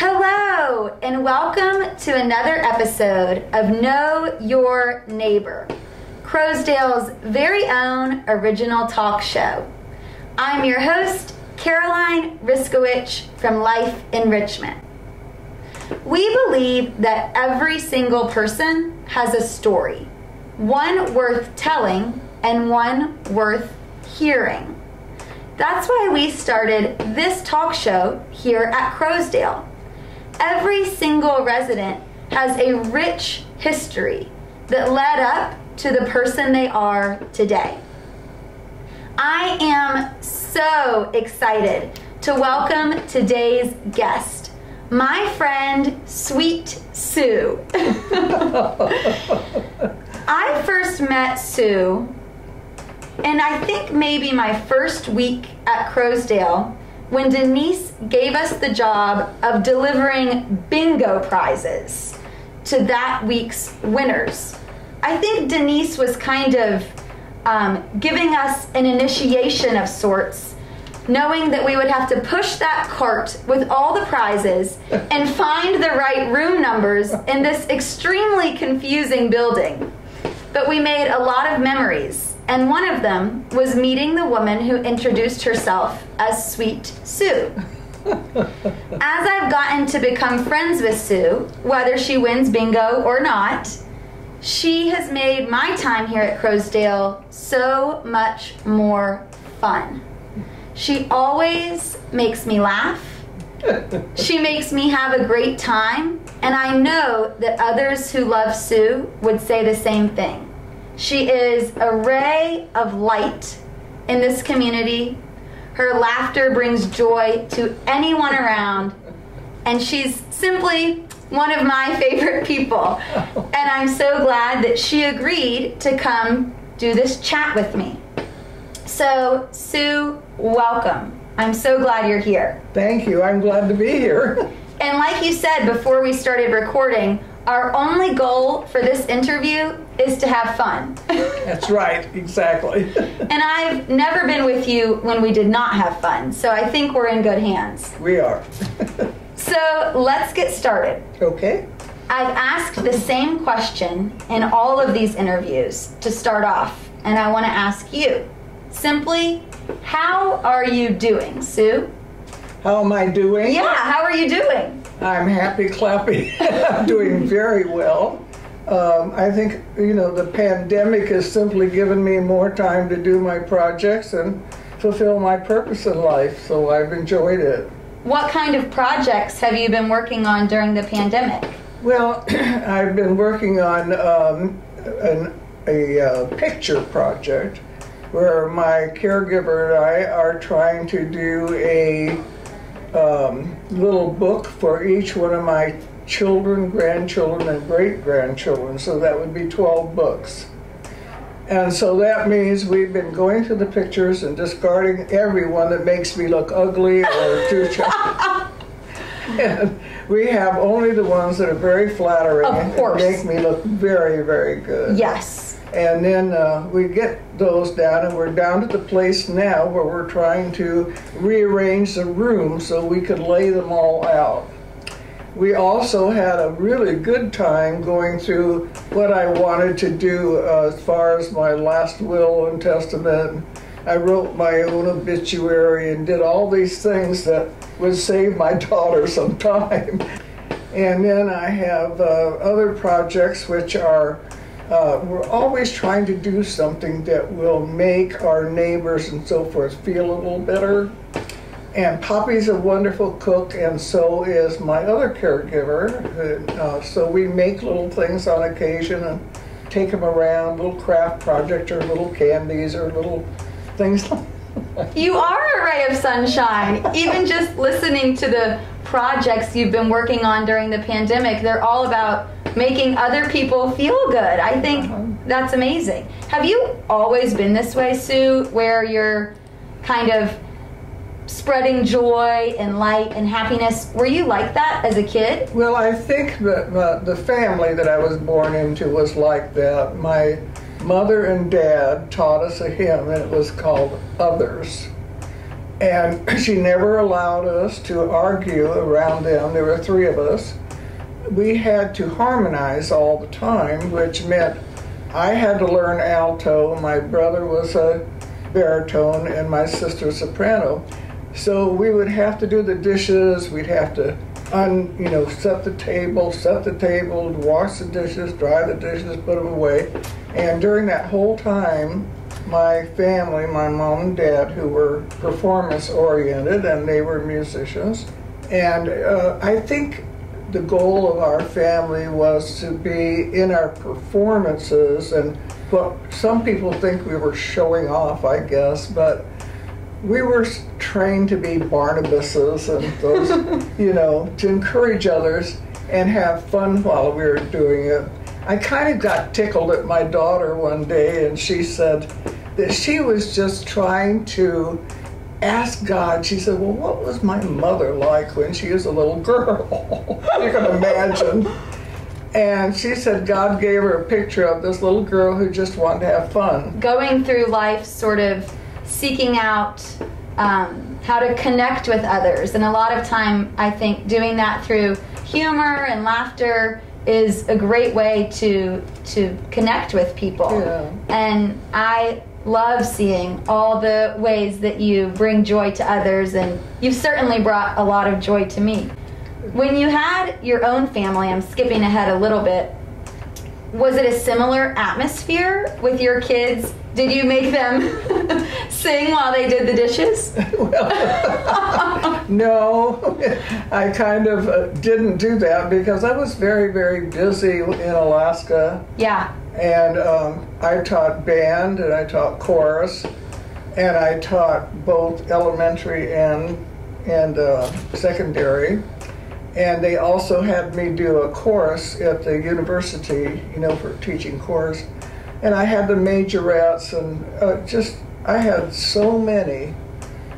Hello, and welcome to another episode of Know Your Neighbor, Crowsdale's very own original talk show. I'm your host, Caroline Riskowich from Life Enrichment. We believe that every single person has a story, one worth telling and one worth hearing. That's why we started this talk show here at Crowsdale. Every single resident has a rich history that led up to the person they are today. I am so excited to welcome today's guest, my friend, Sweet Sue. I first met Sue, and I think maybe my first week at Crowsdale, when Denise gave us the job of delivering bingo prizes to that week's winners. I think Denise was kind of giving us an initiation of sorts, knowing that we would have to push that cart with all the prizes and find the right room numbers in this extremely confusing building. But we made a lot of memories. And one of them was meeting the woman who introduced herself as Sweet Sue. As I've gotten to become friends with Sue, whether she wins bingo or not, she has made my time here at Crowsdale so much more fun. She always makes me laugh. She makes me have a great time. And I know that others who love Sue would say the same thing. She is a ray of light in this community. Her laughter brings joy to anyone around, and she's simply one of my favorite people. And I'm so glad that she agreed to come do this chat with me. So, Sue, welcome. I'm so glad you're here. Thank you. I'm glad to be here. And like you said before we started recording, our only goal for this interview is to have fun. That's right, exactly. And I've never been with you when we did not have fun, so I think we're in good hands. We are. So let's get started. Okay. I've asked the same question in all of these interviews to start off, and I want to ask you, simply, how are you doing, Sue? How am I doing? Yeah, how are you doing? I'm happy clappy. I'm doing very well. I think, the pandemic has simply given me more time to do my projects and fulfill my purpose in life, so I've enjoyed it. What kind of projects have you been working on during the pandemic? Well, I've been working on a picture project where my caregiver and I are trying to do a little book for each one of my children, grandchildren, and great-grandchildren, so that would be 12 books. And so that means we've been going through the pictures and discarding every one that makes me look ugly or too child. And we have only the ones that are very flattering of course. And make me look very, very good. Yes. And then we get those down, and we're down to the place now where we're trying to rearrange the room so we could lay them all out. We also had a really good time going through what I wanted to do as far as my last will and testament. I wrote my own obituary and did all these things that would save my daughter some time. And then I have other projects which are we're always trying to do something that will make our neighbors and so forth feel a little better. And Poppy's a wonderful cook, and so is my other caregiver. So we make little things on occasion and take them around, little craft project or little candies or little things like that. You are a ray of sunshine. Even just listening to the projects you've been working on during the pandemic, they're all about making other people feel good. I think that's amazing. Have you always been this way, Sue, where you're kind of spreading joy and light and happiness? Were you like that as a kid? Well, I think that the family that I was born into was like that. My mother and dad taught us a hymn, and it was called Others. And she never allowed us to argue around them. There were three of us. We had to harmonize all the time, which meant I had to learn alto. My brother was a baritone and my sister soprano. So we would have to do the dishes. We'd have to set the table, wash the dishes, dry the dishes, put them away. And during that whole time, my family, my mom and dad, who were performance-oriented, and they were musicians. And I think the goal of our family was to be in our performances, and what some people think we were showing off, I guess, but we were trained to be Barnabases and those, to encourage others and have fun while we were doing it. I kind of got tickled at my daughter one day, and she said that she was just trying to ask God. She said, well, what was my mother like when she was a little girl? You can imagine. And she said God gave her a picture of this little girl who just wanted to have fun. Going through life sort of seeking out how to connect with others. And a lot of time, I think, doing that through humor and laughter is a great way to connect with people. Yeah. And I love seeing all the ways that you bring joy to others, and you've certainly brought a lot of joy to me. When you had your own family, I'm skipping ahead a little bit, was it a similar atmosphere with your kids? Did you make them sing while they did the dishes? Well, no, I kind of didn't do that because I was very, very busy in Alaska. Yeah. And I taught band and I taught chorus, and I taught both elementary and secondary. And they also had me do a course at the university, for teaching chorus. And I had the majorettes, and I had so many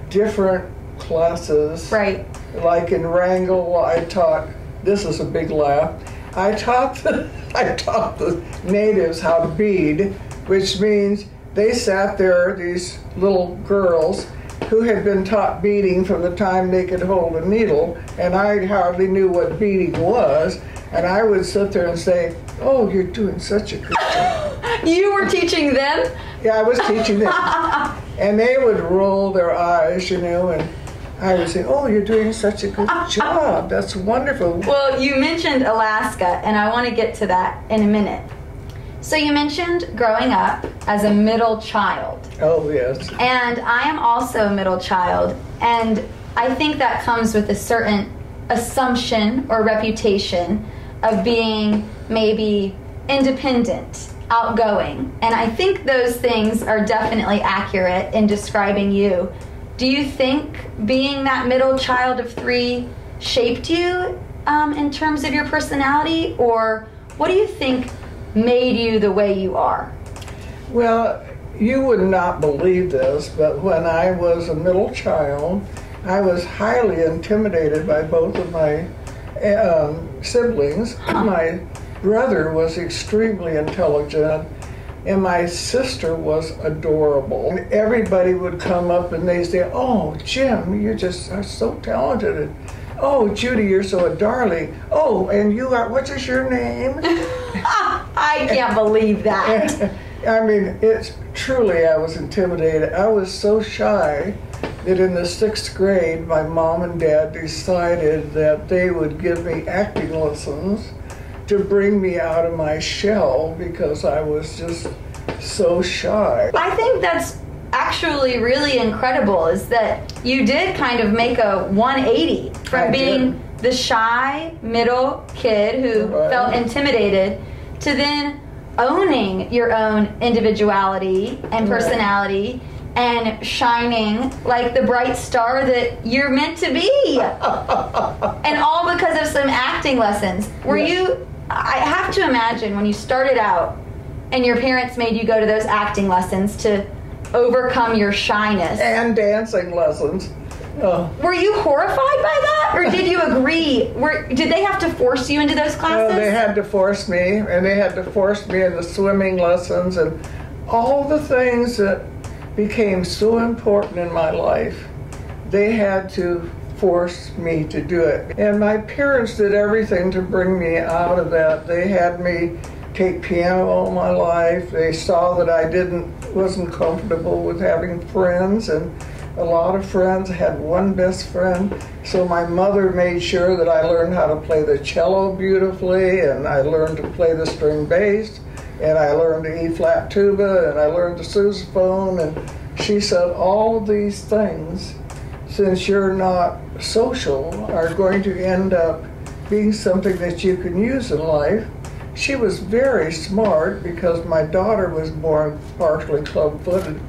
different classes. Right. Like in Wrangell, I taught, this is a big laugh, I taught the natives how to bead, which means they sat there, these little girls, who had been taught beading from the time they could hold a needle, and I hardly knew what beading was, and I would sit there and say, oh, you're doing such a good job. You were teaching them? Yeah, I was teaching them. And they would roll their eyes, and I would say, oh, you're doing such a good job. That's wonderful. Well, you mentioned Alaska, and I want to get to that in a minute. So you mentioned growing up as a middle child. Oh, yes. And I am also a middle child, and I think that comes with a certain assumption or reputation of being maybe independent, outgoing. And I think those things are definitely accurate in describing you. Do you think being that middle child of three shaped you in terms of your personality, or what do you think made you the way you are? Well, you would not believe this, but when I was a middle child, I was highly intimidated by both of my siblings. My brother was extremely intelligent, and my sister was adorable. And everybody would come up and they'd say, oh, Jim, you just are so talented. And, oh, Judy, you're so a darling. Oh, and you are, what is your name? I can't believe that. I mean, it's truly, I was intimidated. I was so shy that in the 6th grade, my mom and dad decided that they would give me acting lessons to bring me out of my shell because I was just so shy. I think that's actually really incredible, is that you did kind of make a 180 from being the shy middle kid who felt intimidated to then owning your own individuality and personality and shining like the bright star that you're meant to be. And all because of some acting lessons. Were you, I have to imagine when you started out and your parents made you go to those acting lessons to overcome your shyness. And dancing lessons. Were you horrified by that, or did you agree? Did they have to force you into those classes? No, they had to force me, and they had to force me in the swimming lessons and all the things that became so important in my life. they had to force me to do it. And my parents did everything to bring me out of that. They had me take piano all my life. They saw that I wasn't comfortable with having friends, and a lot of friends. I had one best friend. So my mother made sure that I learned how to play the cello beautifully, and I learned to play the string bass, and I learned the E-flat tuba, and I learned the sousaphone, and she said all of these things, since you're not social, are going to end up being something that you can use in life. She was very smart because my daughter was born partially club-footed,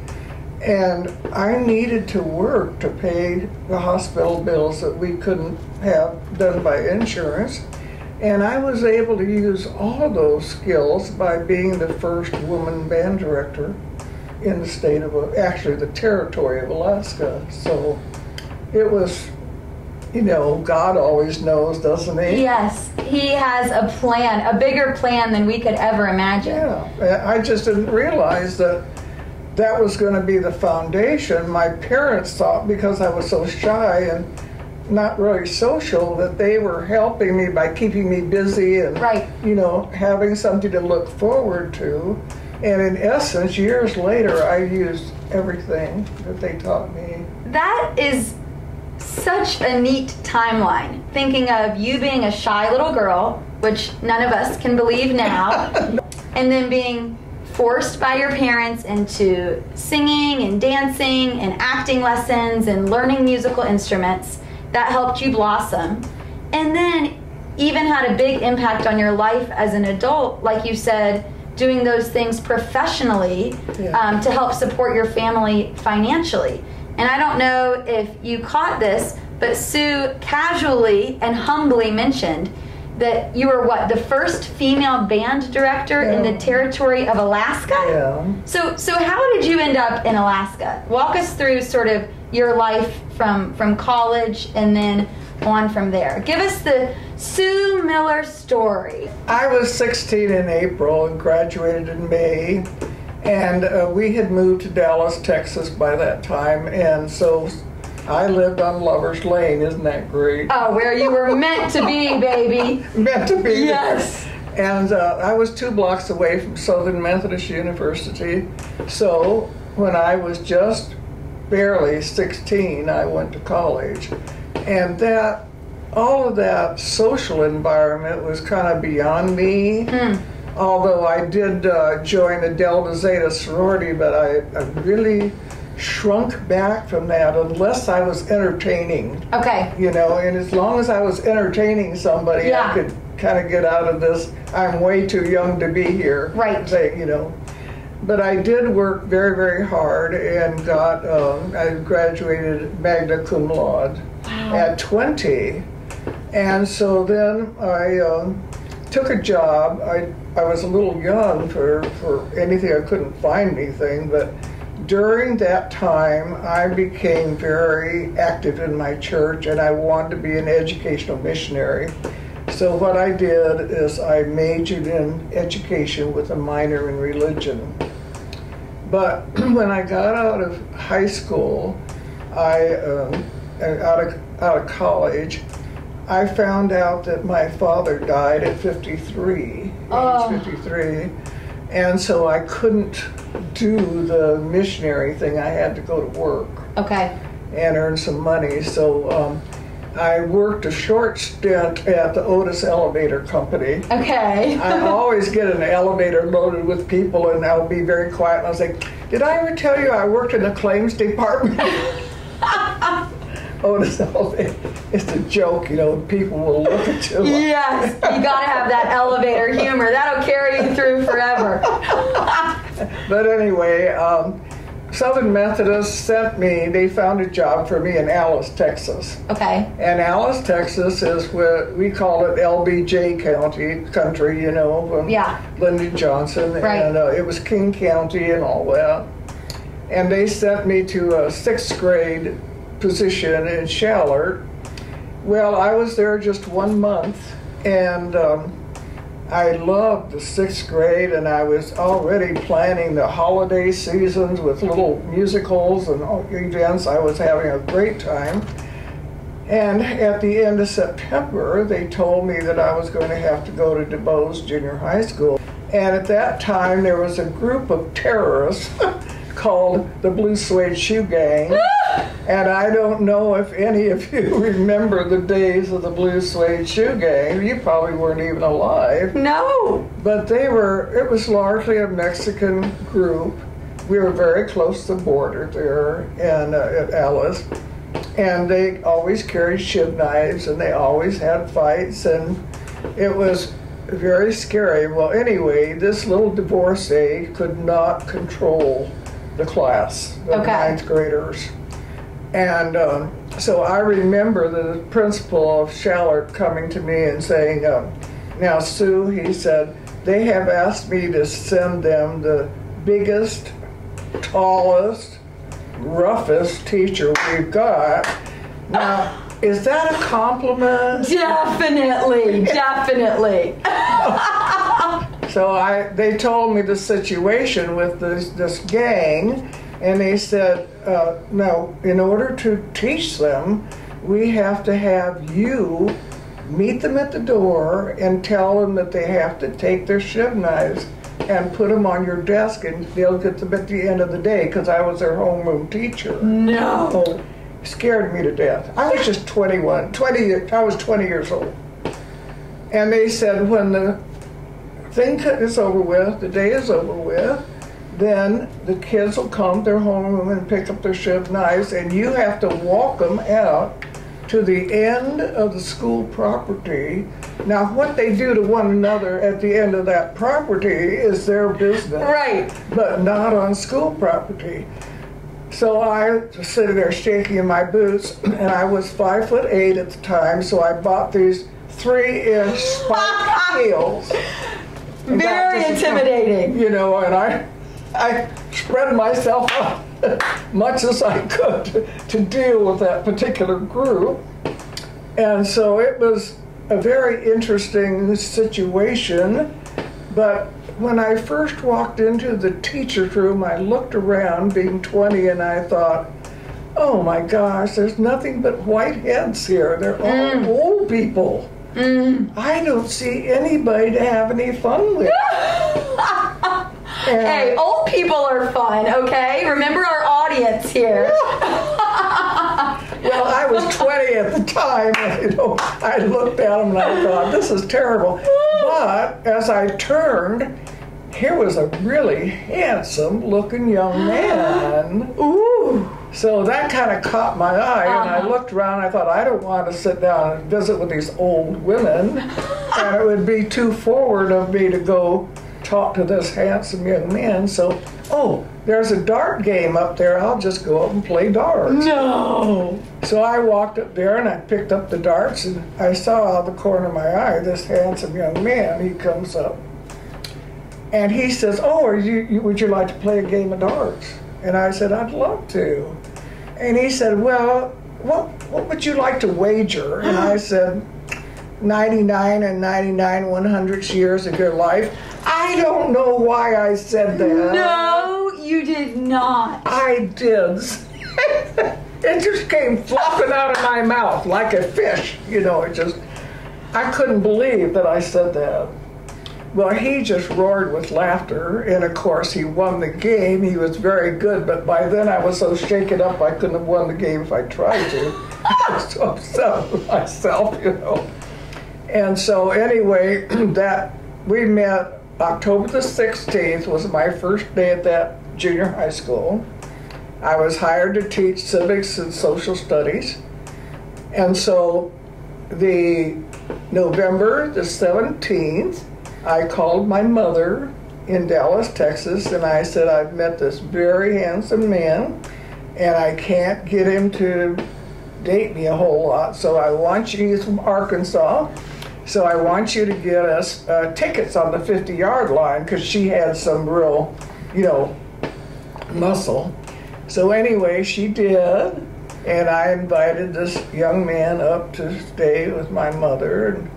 and I needed to work to pay the hospital bills that we couldn't have done by insurance. And I was able to use all of those skills by being the first woman band director in the state of, actually the territory of Alaska. So it was, you know, God always knows, doesn't he? Yes, he has a plan, a bigger plan than we could ever imagine. Yeah, I just didn't realize that that was going to be the foundation. My parents thought, because I was so shy and not really social, that they were helping me by keeping me busy and, right, you know, having something to look forward to. And in essence, years later, I used everything that they taught me. That is such a neat timeline, thinking of you being a shy little girl, which none of us can believe now, and then being forced by your parents into singing and dancing and acting lessons and learning musical instruments. That helped you blossom. And then even had a big impact on your life as an adult, like you said, doing those things professionally, to help support your family financially. And I don't know if you caught this, but Sue casually and humbly mentioned that you were the first female band director in the territory of Alaska? Yeah. So how did you end up in Alaska? Walk us through sort of your life from college and then on from there. Give us the Sue Miller story. I was 16 in April and graduated in May, and we had moved to Dallas, Texas by that time, and so I lived on Lover's Lane. Isn't that great? Oh, where you were meant to be, baby. Meant to be. Yes. There. And I was 2 blocks away from Southern Methodist University. So when I was just barely 16, I went to college. And all of that social environment was kind of beyond me. Although I did join the Delta Zeta sorority, but I really shrunk back from that unless I was entertaining. Okay. You know, and as long as I was entertaining somebody, I could kind of get out of this, I'm way too young to be here. Right. Thing, you know. But I did work very, very hard and I graduated magna cum laude at 20. And so then I took a job. I was a little young for anything. I couldn't find anything, but during that time, I became very active in my church, and I wanted to be an educational missionary. So what I did is I majored in education with a minor in religion. But when I got out of high school, out of college, I found out that my father died at 53, age 53, and so I couldn't do the missionary thing. I had to go to work. Okay. And earn some money. So I worked a short stint at the Otis Elevator Company. Okay. I always get an elevator loaded with people, and I'll be very quiet. And I'll say, "Did I ever tell you I worked in the claims department?" Otis Elevator. It's a joke, you know. People will look at you. Yes, you gotta have that elevator humor. That'll carry you through forever. But anyway, Southern Methodist sent me, they found a job for me in Alice, Texas. Okay. And Alice, Texas is what we call it LBJ country, you know, from Lyndon Johnson. Right. And it was King County and all that. And they sent me to a 6th grade position in Schallert. Well, I was there just 1 month, and I loved the 6th grade, and I was already planning the holiday seasons with little musicals and events. I was having a great time. And at the end of September, they told me that I was going to have to go to DuBose Junior High School. And at that time, there was a group of terrorists called the Blue Suede Shoe Gang. And I don't know if any of you remember the days of the Blue Suede Shoe Gang. You probably weren't even alive. No. But it was largely a Mexican group. We were very close to the border there and at Alice. And they always carried shiv knives, and they always had fights, and it was very scary. Well, anyway, this little divorcee could not control the class of 9th graders. And so I remember the principal of Schallert coming to me and saying, now, Sue, he said, they have asked me to send them the biggest, tallest, roughest teacher we've got. Now, is that a compliment? Definitely, definitely. So they told me the situation with this gang, and they said, no, in order to teach them, we have to have you meet them at the door and tell them that they have to take their shiv knives and put them on your desk, and they'll get them at the end of the day, because I was their homeroom teacher. No. Scared me to death. I was just 21. I was 20 years old. And they said, when the thing is over with, the day is over with, then the kids will come to their homeroom and pick up their shiv knives, and you have to walk them out to the end of the school property. Now, what they do to one another at the end of that property is their business. Right. But not on school property. So I was sitting there shaking in my boots, and I was 5'8" at the time, so I bought these 3-inch spiked heels. Very intimidating. You know, and I spread myself up much as I could to deal with that particular group. And so it was a very interesting situation, but when I first walked into the teacher's room, I looked around, being 20, and I thought, oh my gosh, there's nothing but white heads here. They're all old people. I don't see anybody to have any fun with. Hey, old people are fun, okay? Remember our audience here. Well, I was 20 at the time, and, you know, I looked at them and I thought, this is terrible. But as I turned, here was a really handsome looking young man. Ooh. So that kind of caught my eye, and I looked around and I thought, I don't want to sit down and visit with these old women, and it would be too forward of me to go talk to this handsome young man. So, oh, there's a dart game up there. I'll just go up and play darts. No. So I walked up there and I picked up the darts, and I saw out of the corner of my eye this handsome young man. He comes up and he says, oh, would you like to play a game of darts? And I said, I'd love to. And he said, well, what would you like to wager? And I said, 99 and 99 100th years of your life. I don't know why I said that. No, you did not. I did. It just came flopping out of my mouth like a fish. You know, I couldn't believe that I said that. Well, he just roared with laughter, and of course he won the game. He was very good, but by then I was so shaken up I couldn't have won the game if I tried to. I was so upset with myself, you know. And so anyway, that we met October the 16th was my first day at that junior high school. I was hired to teach civics and social studies. And so the November the 17th, I called my mother in Dallas, Texas, and I said, I've met this very handsome man, and I can't get him to date me a whole lot, so I want you, he's from Arkansas, so I want you to get us tickets on the 50-yard line, because she had some real, you know, muscle. So anyway, she did, and I invited this young man up to stay with my mother, and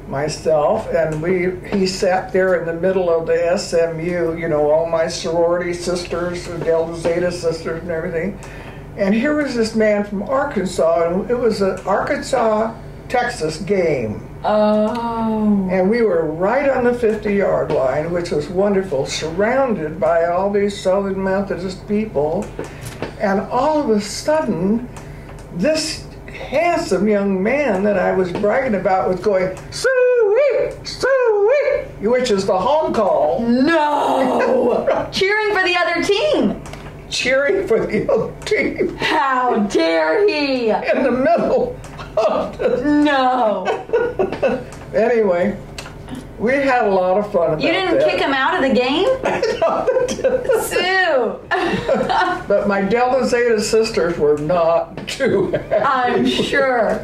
myself, and he sat there in the middle of the SMU, you know, all my sorority sisters, the Delta Zeta sisters and everything. And here was this man from Arkansas, and it was an Arkansas-Texas game. Oh. And we were right on the 50-yard line, which was wonderful, surrounded by all these Southern Methodist people. And all of a sudden, this handsome young man that I was bragging about was going, "Soo-wee! Soo-wee!" which is the home call. No! Cheering for the other team. Cheering for the other team. How dare he? In the middle of the... No. Anyway, we had a lot of fun about that. You didn't kick him out of the game? Sue! But my Delta Zeta sisters were not too happy. I'm sure.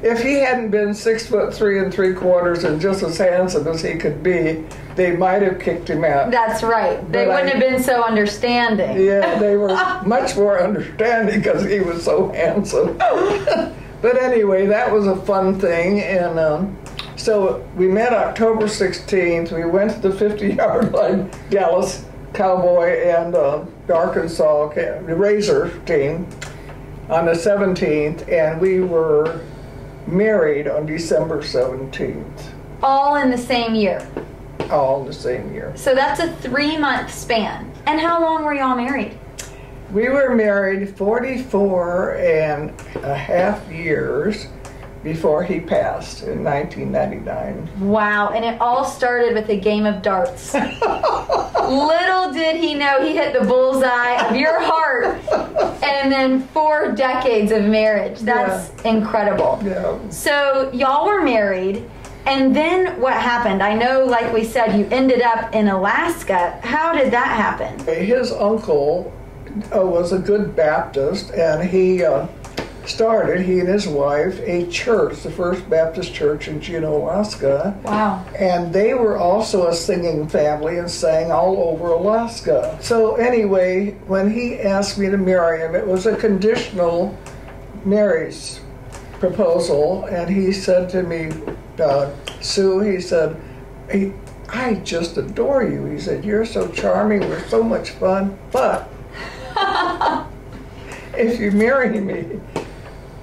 If he hadn't been 6'3 3/4" and just as handsome as he could be, they might have kicked him out. That's right. They wouldn't have been so understanding. Yeah, they were much more understanding because he was so handsome. But anyway, that was a fun thing, and so we met October 16th. We went to the 50-yard line, Dallas Cowboy and Arkansas Razor team on the 17th, and we were married on December 17th. All in the same year. All the same year. So that's a 3-month span. And how long were y'all married? We were married 44 and a half years before he passed in 1999. Wow, and it all started with a game of darts. Little did he know he hit the bullseye of your heart, and then 4 decades of marriage. That's incredible. Yeah. So y'all were married, and then what happened? I know, like we said, you ended up in Alaska. How did that happen? His uncle was a good Baptist, and he started, he and his wife, a church, the First Baptist Church in Juneau, Alaska. Wow. And they were also a singing family and sang all over Alaska. So anyway, when he asked me to marry him, it was a conditional marriage proposal, and he said to me, Sue, he said, I just adore you. He said, you're so charming, we're so much fun, but if you marry me,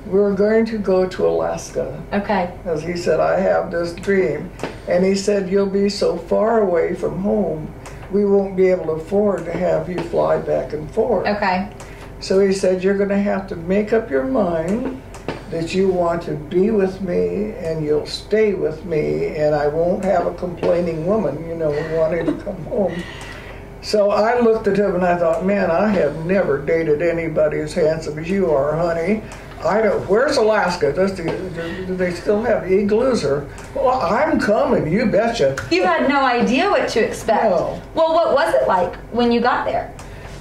we're going to go to Alaska. Okay. As he said, I have this dream. And he said, you'll be so far away from home, we won't be able to afford to have you fly back and forth. Okay. So he said, you're going to have to make up your mind that you want to be with me and you'll stay with me, and I won't have a complaining woman, you know, wanting to come home. So I looked at him and I thought, man, I have never dated anybody as handsome as you are, honey. Where's Alaska? Do they still have igloos? Or, well, I'm coming, you betcha. You had no idea what to expect. No. Well, what was it like when you got there?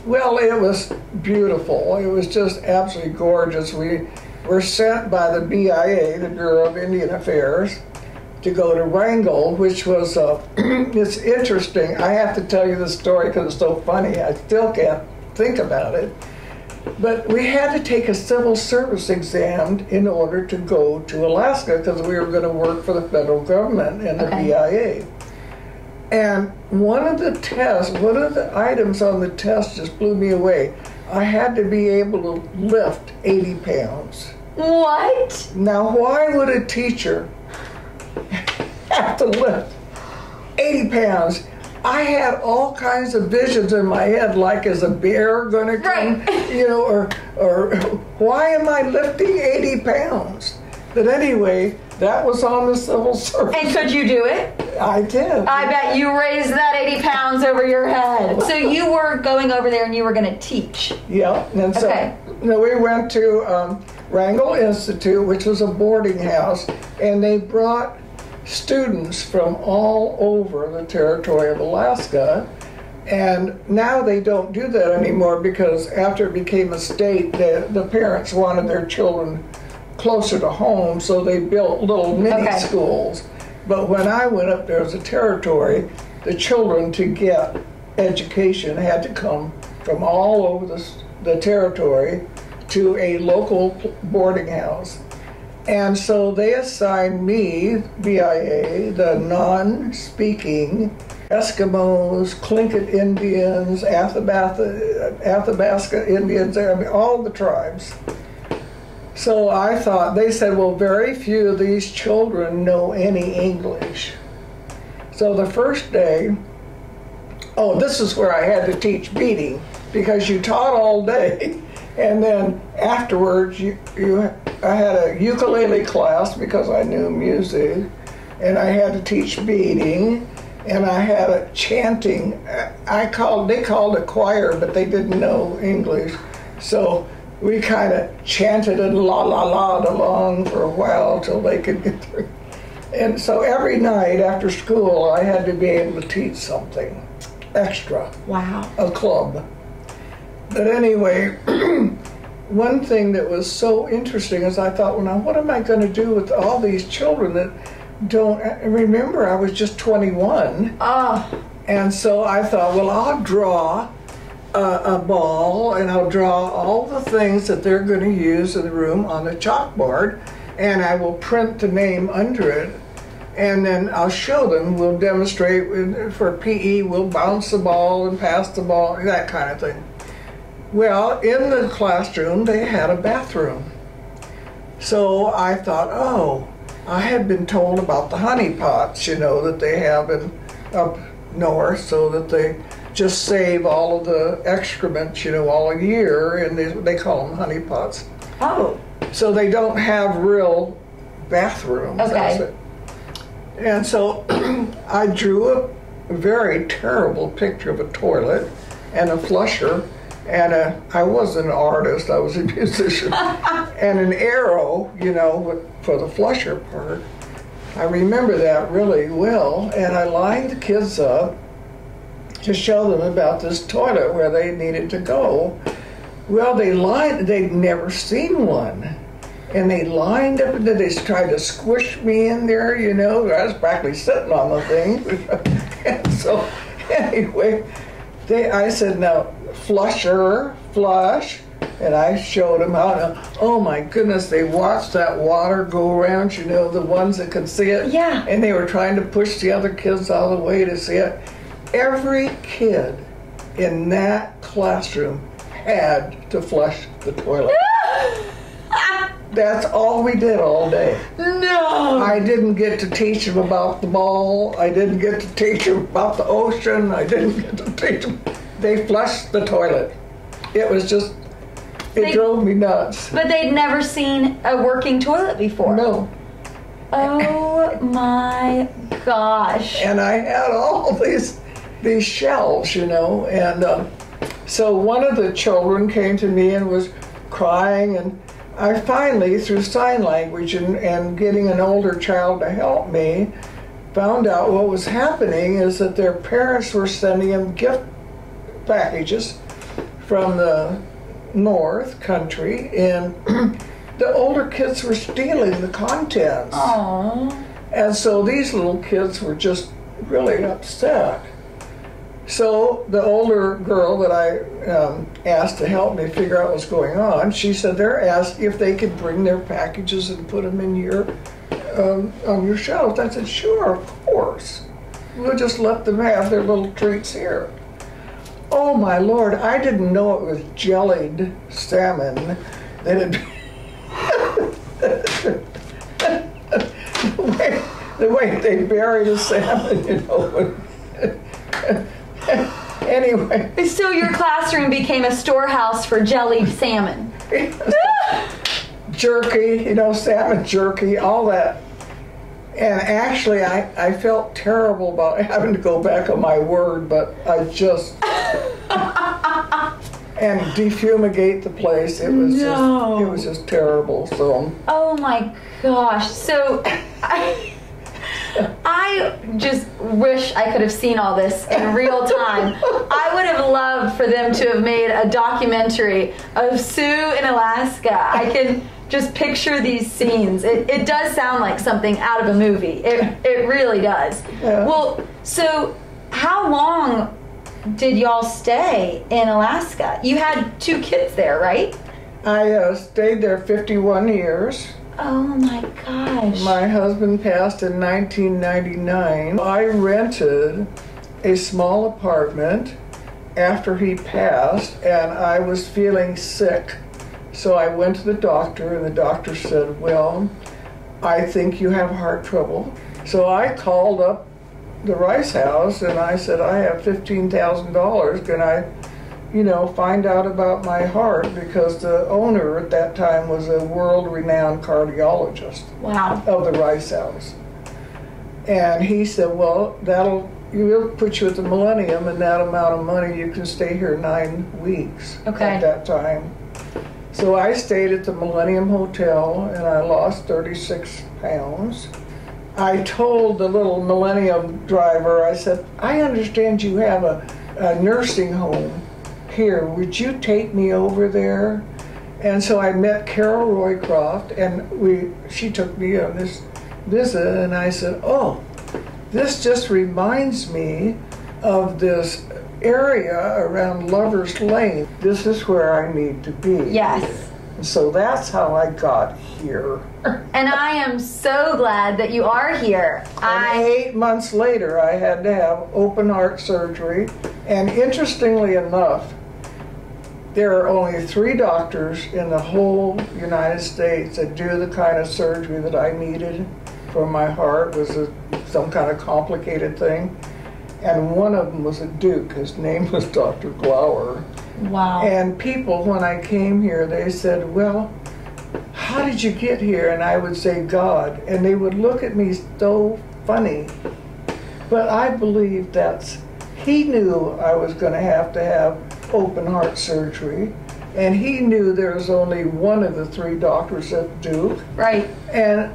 Well, it was beautiful. It was just absolutely gorgeous. We were sent by the BIA, the Bureau of Indian Affairs, to go to Wrangell, which was, it's interesting. I have to tell you the story because it's so funny. I still can't think about it. But we had to take a civil service exam in order to go to Alaska because we were going to work for the federal government and the BIA. And one of the items on the test just blew me away. I had to be able to lift 80 pounds. What? Now, why would a teacher have to lift 80 pounds? I had all kinds of visions in my head, like, is a bear going to come? Right. You know, or why am I lifting 80 pounds? But anyway, that was on the civil service. And could you do it? I did. I bet you raised that 80 pounds over your head. So you were going over there and you were going to teach. Yeah, and so we went to Wrangell Institute, which was a boarding house, and they brought students from all over the territory of Alaska. And now they don't do that anymore because after it became a state, the parents wanted their children closer to home, so they built little mini schools. But when I went up there as a territory, the children to get education had to come from all over the territory to a local boarding house. And so they assigned me, BIA, the non-speaking Eskimos, Tlingit Indians, Athabasca Indians, I mean, all the tribes. So I thought, they said, well, very few of these children know any English. So the first day, oh, this is where I had to teach beading, because you taught all day, and then afterwards I had a ukulele class because I knew music, and I had to teach beading, and I had a chanting. They called it choir, but they didn't know English, so we kind of chanted and la la la along for a while till they could get through. And so every night after school, I had to be able to teach something extra. Wow. A club. But anyway, one thing that was so interesting is I thought, well, now what am I going to do with all these children that don't remember? I was just 21. Oh. And so I thought, well, I'll draw a ball, and I'll draw all the things that they're going to use in the room on the chalkboard, and I will print the name under it, and then I'll show them. We'll demonstrate for PE, we'll bounce the ball and pass the ball, that kind of thing. Well, in the classroom, they had a bathroom. So I thought, oh, I had been told about the honey pots, that they have up north, so that they just save all of the excrement, all year, and they call them honey pots. Oh. So they don't have real bathrooms. Okay. And so I drew a very terrible picture of a toilet and a flusher, and I wasn't an artist, I was a musician, and an arrow, for the flusher part. I remember that really well, and I lined the kids up to show them about this toilet where they needed to go. Well, they'd never seen one. And they lined up, and then they tried to squish me in there, I was practically sitting on the thing. And so, anyway, I said, now, flusher, flush, and I showed them how to, oh my goodness, they watched that water go around, the ones that could see it. Yeah. And they were trying to push the other kids out of the way to see it. Every kid in that classroom had to flush the toilet. That's all we did all day. No! I didn't get to teach them about the ball. I didn't get to teach them about the ocean. I didn't get to teach them. They flushed the toilet. It was just, it drove me nuts. But they'd never seen a working toilet before. No. Oh my gosh. And I had all these shells, and so one of the children came to me and was crying, and I finally, through sign language and getting an older child to help me, found out what was happening is that their parents were sending them gift packages from the north country, and the older kids were stealing the contents. Aww. And so these little kids were just really upset. So the older girl that I asked to help me figure out what's going on, she said they're asked if they could bring their packages and put them in on your shelf. I said, sure, of course. We'll just let them have their little treats here. Oh my Lord, I didn't know it was jellied salmon that had the way they bury the salmon, Anyway. So your classroom became a storehouse for jellied salmon. Jerky, salmon jerky, all that. And actually, I felt terrible about having to go back on my word, but I just... and defumigate the place. It was just terrible. So. Oh my gosh. So I just wish I could have seen all this in real time. I would have loved for them to have made a documentary of Sue in Alaska. I can just picture these scenes. It does sound like something out of a movie. It really does. Yeah. Well, so how long did y'all stay in Alaska? You had 2 kids there, right? I stayed there 51 years. Oh my gosh. My husband passed in 1999. I rented a small apartment after he passed, and I was feeling sick. So I went to the doctor, and the doctor said, well, I think you have heart trouble. So I called up the Rice House, and I said, I have $15,000. Can I, find out about my heart? Because the owner at that time was a world-renowned cardiologist. Wow. Of the Rice House. And he said, well, we'll put you at the Millennium, and that amount of money, you can stay here 9 weeks at that time. So I stayed at the Millennium Hotel, and I lost 36 pounds. I told the little Millennium driver, I said, I understand you have a nursing home here. Would you take me over there? And so I met Carol Roycroft, and she took me on this visit, and I said, oh, this just reminds me of this area around Lover's Lane. This is where I need to be. Yes. So that's how I got here. And I am so glad that you are here. And 8 months later, I had to have open heart surgery. And interestingly enough, there are only 3 doctors in the whole United States that do the kind of surgery that I needed for my heart. It was some kind of complicated thing. And one of them was at Duke. His name was Dr. Glauer. Wow. And people, when I came here, they said, well, how did you get here? And I would say, God. And they would look at me so funny. But I believe he knew I was going to have open heart surgery. And he knew there was only one of the 3 doctors at Duke. Right. And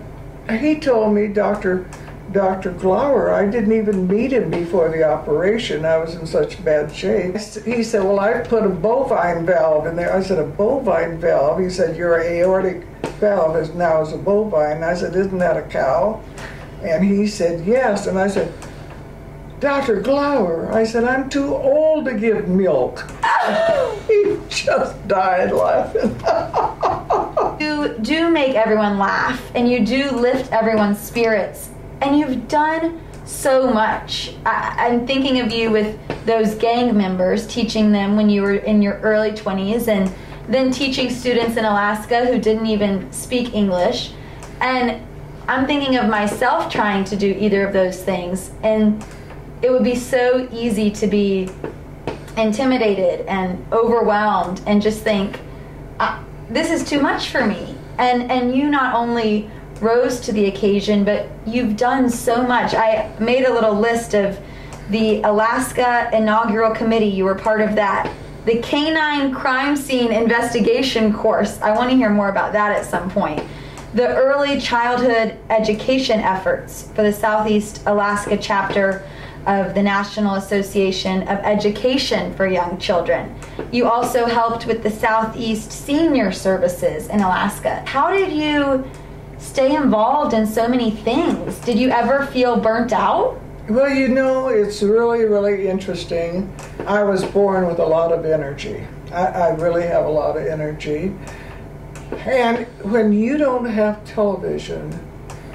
he told me, Dr. Glauer, I didn't even meet him before the operation. I was in such bad shape. He said, well, I put a bovine valve in there. I said, a bovine valve? He said, your aortic valve is now a bovine. I said, isn't that a cow? And he said, yes. And I said, Dr. Glauer, I said, I'm too old to give milk. He just died laughing. You do make everyone laugh, and you do lift everyone's spirits. And you've done so much. I'm thinking of you with those gang members, teaching them when you were in your early 20s, and then teaching students in Alaska who didn't even speak English. And I'm thinking of myself trying to do either of those things. And it would be so easy to be intimidated and overwhelmed and just think, this is too much for me. And you not only rose to the occasion, but you've done so much. I made a little list of the Alaska Inaugural Committee. You were part of that. The Canine Crime Scene Investigation course. I want to hear more about that at some point. The early childhood education efforts for the Southeast Alaska chapter of the National Association of Education for Young Children. You also helped with the Southeast Senior Services in Alaska. How did you stay involved in so many things? Did you ever feel burnt out? Well, it's really, really interesting. I was born with a lot of energy. I really have a lot of energy. And when you don't have television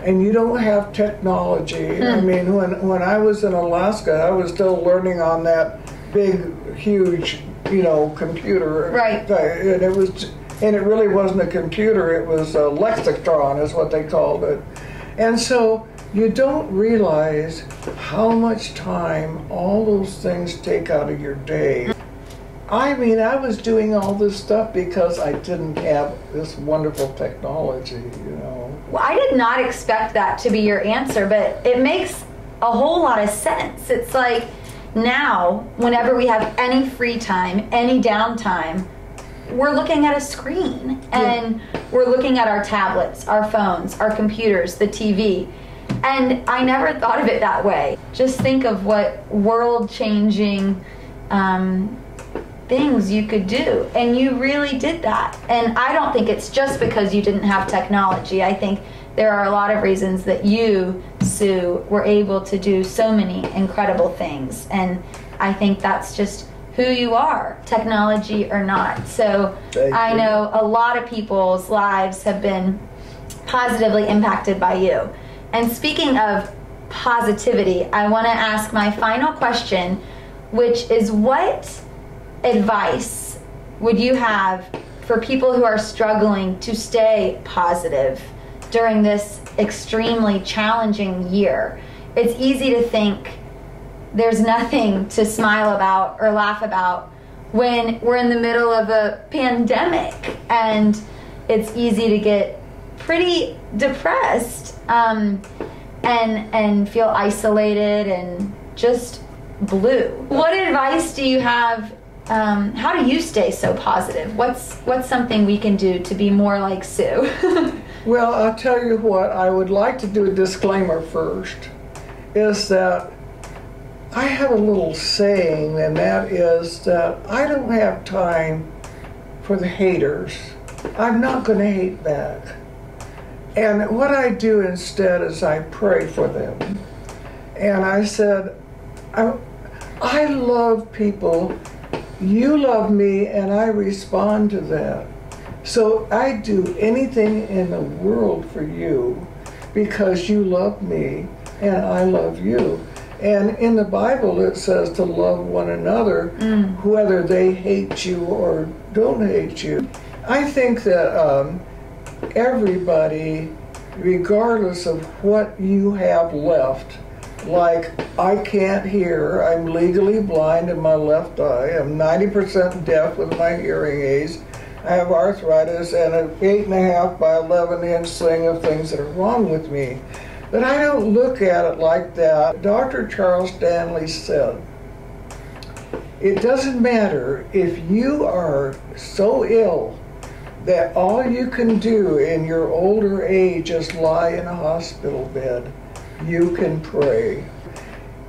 and you don't have technology, I mean, when I was in Alaska, I was still learning on that big, huge, computer. Right. And it really wasn't a computer, it was a lexicon is what they called it. And so you don't realize how much time all those things take out of your day. I mean, I was doing all this stuff because I didn't have this wonderful technology, Well, I did not expect that to be your answer, but it makes a whole lot of sense. It's like now, whenever we have any free time, any downtime, we're looking at a screen, and we're looking at our tablets, our phones, our computers, the TV. And I never thought of it that way. Just think of what world-changing things you could do, and you really did that. And I don't think it's just because you didn't have technology. I think there are a lot of reasons that you, Sue, were able to do so many incredible things, and I think that's just who you are, technology or not. So I know a lot of people's lives have been positively impacted by you. And speaking of positivity, I want to ask my final question, which is, what advice would you have for people who are struggling to stay positive during this extremely challenging year? It's easy to think there's nothing to smile about or laugh about when we're in the middle of a pandemic, and it's easy to get pretty depressed and feel isolated and just blue. What advice do you have? How do you stay so positive? What's something we can do to be more like Sue? Well, I'll tell you what, I would like to do a disclaimer first, is that I have a little saying, and that is that I don't have time for the haters. I'm not going to hate back. And what I do instead is I pray for them. And I said, I love people, you love me, and I respond to that. So I do anything in the world for you because you love me and I love you. And in the Bible it says to love one another, whether they hate you or don't hate you. I think that everybody, regardless of what you have left, like I can't hear, I'm legally blind in my left eye, I'm 90% deaf with my hearing aids, I have arthritis and an 8.5 by 11 inch thing of things that are wrong with me. But I don't look at it like that. Dr. Charles Stanley said, it doesn't matter if you are so ill that all you can do in your older age is lie in a hospital bed. You can pray.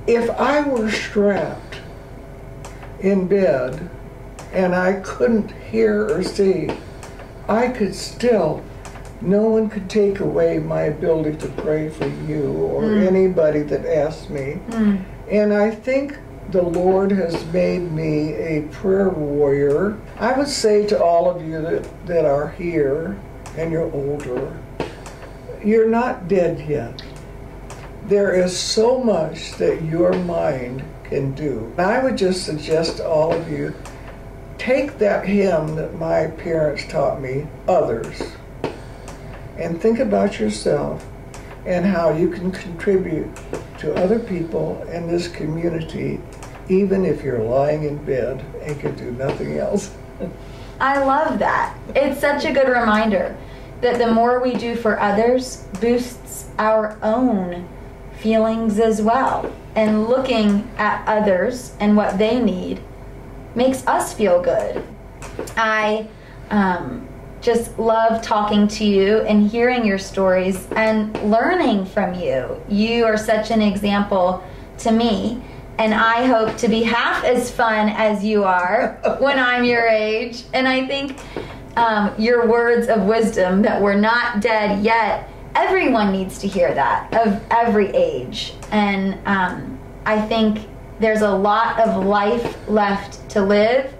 If I were strapped in bed and I couldn't hear or see, I could still, no one could take away my ability to pray for you or anybody that asks me. And I think the Lord has made me a prayer warrior. I would say to all of you that are here and you're older, you're not dead yet. There is so much that your mind can do. And I would just suggest to all of you, take that hymn that my parents taught me, Others, and think about yourself and how you can contribute to other people in this community, even if you're lying in bed and can do nothing else. I love that. It's such a good reminder that the more we do for others boosts our own feelings as well. And looking at others and what they need makes us feel good. I just love talking to you and hearing your stories and learning from you. You are such an example to me, and I hope to be half as fun as you are when I'm your age. And I think your words of wisdom that we're not dead yet, everyone needs to hear that, of every age. And I think there's a lot of life left to live,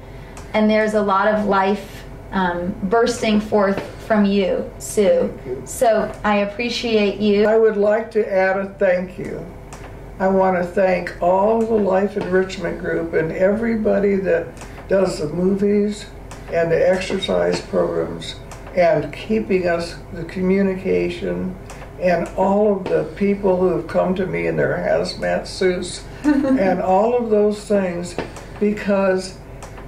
and there's a lot of life bursting forth from you, Sue. Thank you. So I appreciate you. I would like to add a thank you. I want to thank all the Life Enrichment Group and everybody that does the movies and the exercise programs and keeping us the communication, and all of the people who have come to me in their hazmat suits and all of those things, because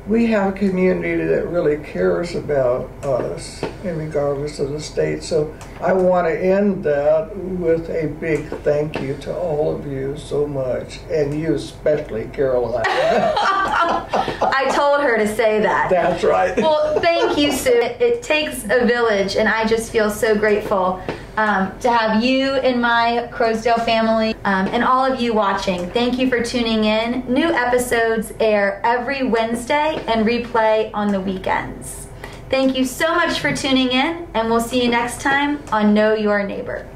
we have a community that really cares about us, and regardless of the state. So I want to end that with a big thank you to all of you so much, and you especially, Caroline. I told her to say that. That's right. Well, thank you, Sue. It takes a village, and I just feel so grateful to have you in my Crowsdale family, and all of you watching. Thank you for tuning in. New episodes air every Wednesday and replay on the weekends. Thank you so much for tuning in, and we'll see you next time on Know Your Neighbor.